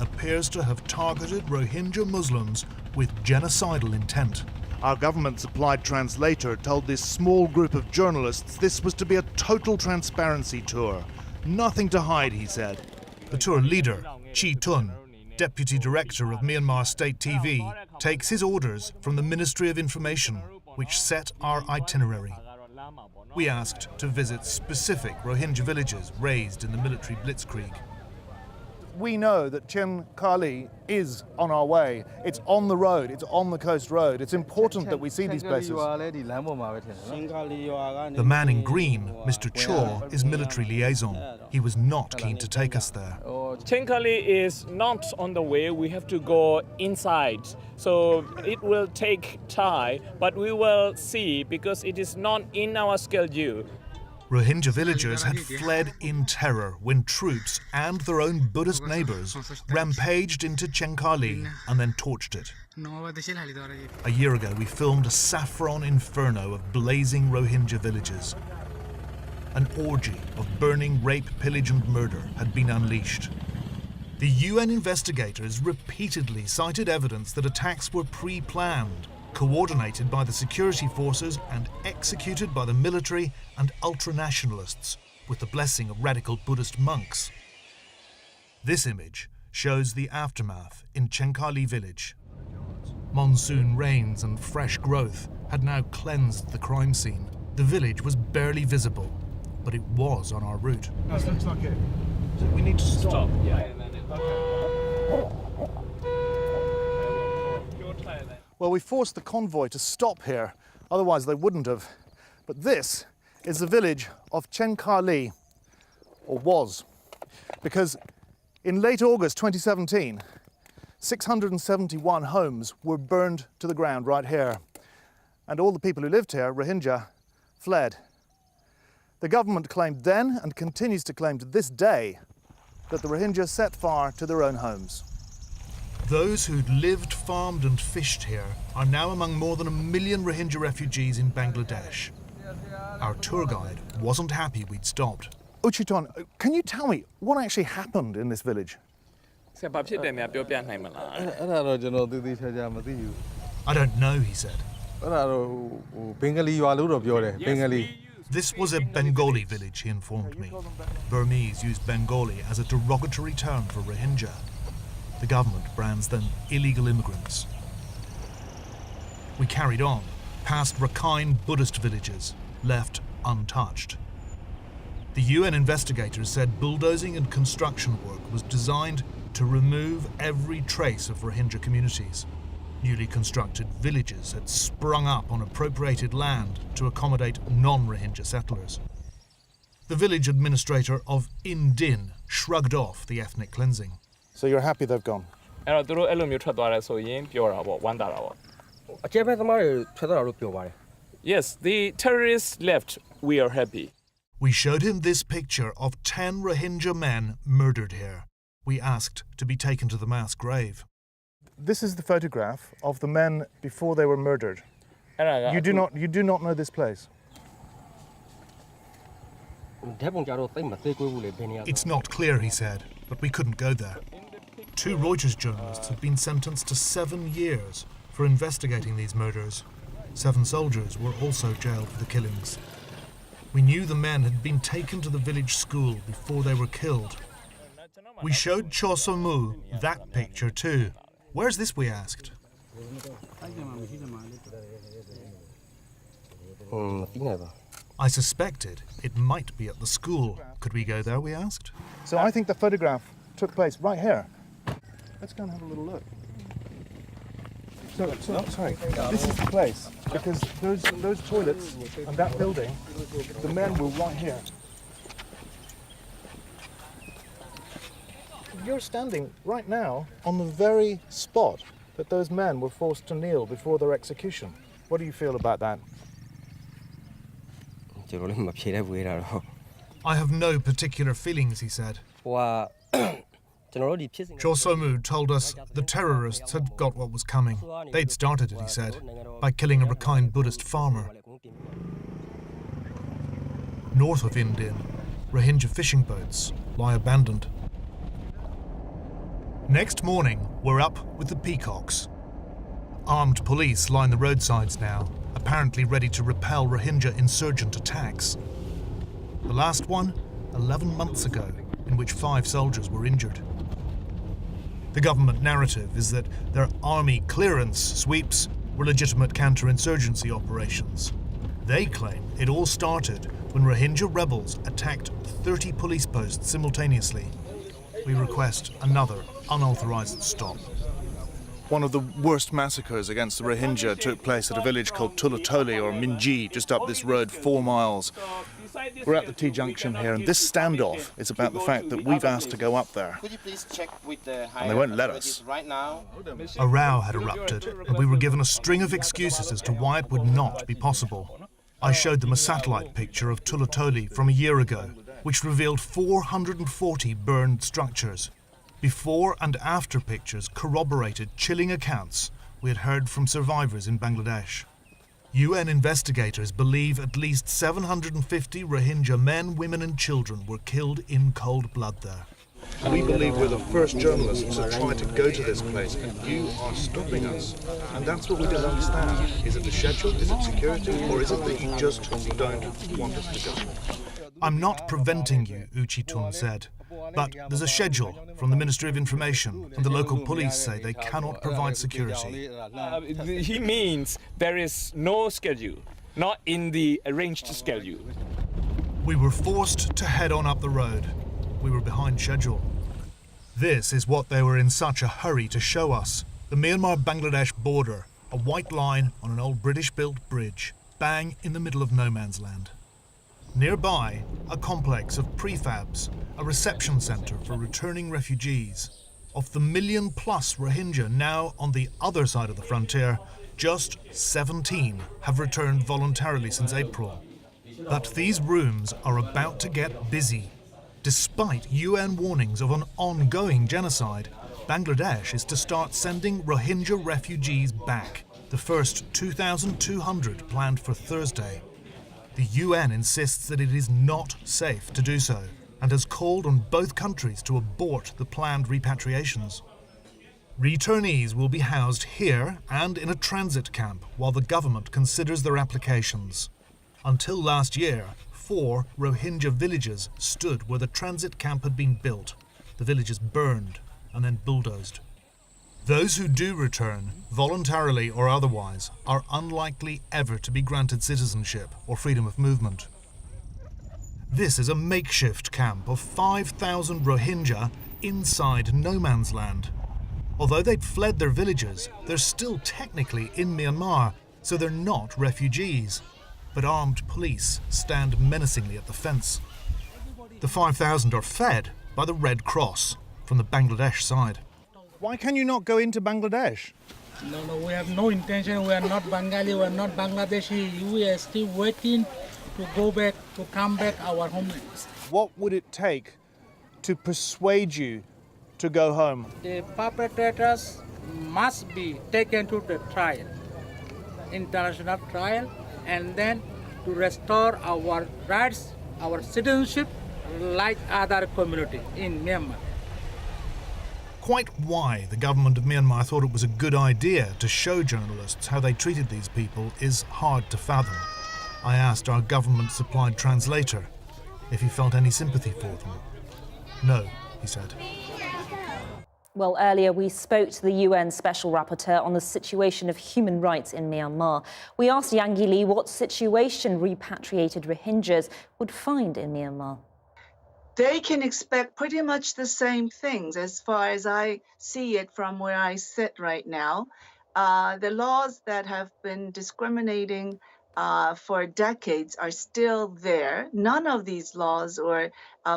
appears to have targeted Rohingya Muslims with genocidal intent. Our government-supplied translator told this small group of journalists this was to be a total transparency tour. Nothing to hide, he said. The tour leader, Chi Tun, deputy director of Myanmar State TV, takes his orders from the Ministry of Information, which set our itinerary. We asked to visit specific Rohingya villages raised in the military blitzkrieg. We know that Chen Kali is on our way. It's on the road, it's on the coast road. It's important that we see these places. The man in green, Mr. Chaw, is military liaison. He was not keen to take us there. Chen Kali is not on the way. We have to go inside. So it will take time, but we will see because it is not in our schedule. Rohingya villagers had fled in terror when troops and their own Buddhist neighbours rampaged into Chenkali and then torched it. A year ago, we filmed a saffron inferno of blazing Rohingya villages. An orgy of burning, rape, pillage and murder had been unleashed. The UN investigators repeatedly cited evidence that attacks were pre-planned, coordinated by the security forces and executed by the military and ultra-nationalists with the blessing of radical Buddhist monks. This image shows the aftermath in Chenkali village. Monsoon rains and fresh growth had now cleansed the crime scene. The village was barely visible, but it was on our route. No, it looks like it. So we need to stop. Yeah. Well, we forced the convoy to stop here, otherwise they wouldn't have. But this is the village of Chenkali, or was, because in late August 2017, 671 homes were burned to the ground right here, and all the people who lived here, Rohingya, fled. The government claimed then, and continues to claim to this day, that the Rohingya set fire to their own homes. Those who'd lived, farmed and fished here are now among more than 1 million Rohingya refugees in Bangladesh. Our tour guide wasn't happy we'd stopped. Uchiton, can you tell me what actually happened in this village? I don't know, he said. This was a Bengali village, he informed me. Burmese use Bengali as a derogatory term for Rohingya. The government brands them illegal immigrants. We carried on, past Rakhine Buddhist villages, left untouched. The UN investigators said bulldozing and construction work was designed to remove every trace of Rohingya communities. Newly constructed villages had sprung up on appropriated land to accommodate non-Rohingya settlers. The village administrator of Indin shrugged off the ethnic cleansing. So you're happy they've gone? Yes, the terrorists left. We are happy. We showed him this picture of 10 Rohingya men murdered here. We asked to be taken to the mass grave. This is the photograph of the men before they were murdered. You do not know this place? It's not clear, he said, but we couldn't go there. 2 Reuters journalists had been sentenced to 7 years for investigating these murders. 7 soldiers were also jailed for the killings. We knew the men had been taken to the village school before they were killed. We showed Cho Somu that picture too. Where's this, we asked? I suspected it might be at the school. Could we go there, we asked? So I think the photograph took place right here. Let's go and have a little look. Sorry, this is the place, because those toilets and that building, the men were right here. You're standing right now on the very spot that those men were forced to kneel before their execution. What do you feel about that? I have no particular feelings, he said. Cho Somu told us the terrorists had got what was coming. They'd started it, he said, by killing a Rakhine Buddhist farmer. North of Indin, Rohingya fishing boats lie abandoned. Next morning, we're up with the peacocks. Armed police line the roadsides now, apparently ready to repel Rohingya insurgent attacks. The last one, 11 months ago, in which 5 soldiers were injured. The government narrative is that their army clearance sweeps were legitimate counterinsurgency operations. They claim it all started when Rohingya rebels attacked 30 police posts simultaneously. We request another unauthorized stop. One of the worst massacres against the Rohingya took place at a village called Tulatoli or Minji, just up this road 4 miles. We're at the T-junction here, and this standoff is about the fact that we've asked to go up there. Could you please check with the And they won't let us. right now? A row had erupted, and we were given a string of excuses as to why it would not be possible. I showed them a satellite picture of Tulatoli from a year ago, which revealed 440 burned structures. Before and after pictures corroborated chilling accounts we had heard from survivors in Bangladesh. UN investigators believe at least 750 Rohingya men, women and children were killed in cold blood there. We believe we're the first journalists to try to go to this place, and you are stopping us. And that's what we don't understand. Is it the schedule, is it security, or is it that you just don't want us to go? I'm not preventing you, Uchitun said, but there's a schedule from the Ministry of Information, and the local police say they cannot provide security. He means there is no schedule, not in the arranged schedule. We were forced to head on up the road. We were behind schedule. This is what they were in such a hurry to show us. The Myanmar-Bangladesh border, a white line on an old British-built bridge, bang in the middle of no man's land. Nearby, a complex of prefabs, a reception centre for returning refugees. Of the million-plus Rohingya now on the other side of the frontier, just 17 have returned voluntarily since April. But these rooms are about to get busy. Despite UN warnings of an ongoing genocide, Bangladesh is to start sending Rohingya refugees back, the first 2,200 planned for Thursday. The UN insists that it is not safe to do so and has called on both countries to abort the planned repatriations. Returnees will be housed here and in a transit camp while the government considers their applications. Until last year, 4 Rohingya villages stood where the transit camp had been built. The villages burned and then bulldozed. Those who do return, voluntarily or otherwise, are unlikely ever to be granted citizenship or freedom of movement. This is a makeshift camp of 5,000 Rohingya inside no man's land. Although they'd fled their villages, they're still technically in Myanmar, so they're not refugees. But armed police stand menacingly at the fence. The 5,000 are fed by the Red Cross from the Bangladesh side. Why can you not go into Bangladesh? No, we have no intention. We are not Bengali, we are not Bangladeshi. We are still waiting to go back, to come back our homeland. What would it take to persuade you to go home? The perpetrators must be taken to the trial, international trial, and then to restore our rights, our citizenship, like other community in Myanmar. Quite why the government of Myanmar thought it was a good idea to show journalists how they treated these people is hard to fathom. I asked our government-supplied translator if he felt any sympathy for them. No, he said. Well, earlier we spoke to the UN Special Rapporteur on the situation of human rights in Myanmar. We asked Yangi Lee what situation repatriated Rohingyas would find in Myanmar. They can expect pretty much the same things as far as I see it from where I sit right now. The laws that have been discriminating for decades are still there. None of these laws or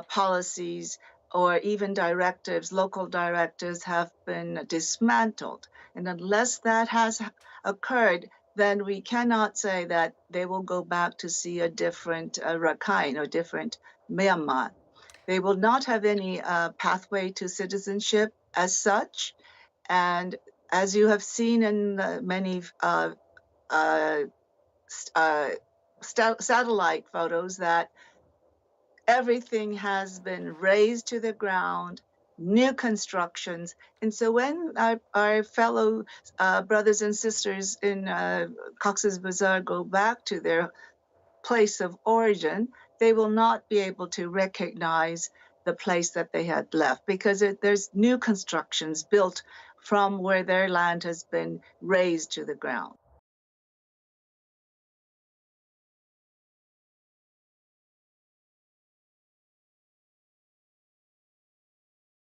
policies or even directives, local directives, have been dismantled. And unless that has occurred, then we cannot say that they will go back to see a different Rakhine or different Myanmar. They will not have any pathway to citizenship as such. And as you have seen in many satellite photos, that everything has been razed to the ground. new constructions. And so when our fellow brothers and sisters in Cox's Bazar go back to their place of origin, they will not be able to recognize the place that they had left because there's new constructions built from where their land has been razed to the ground.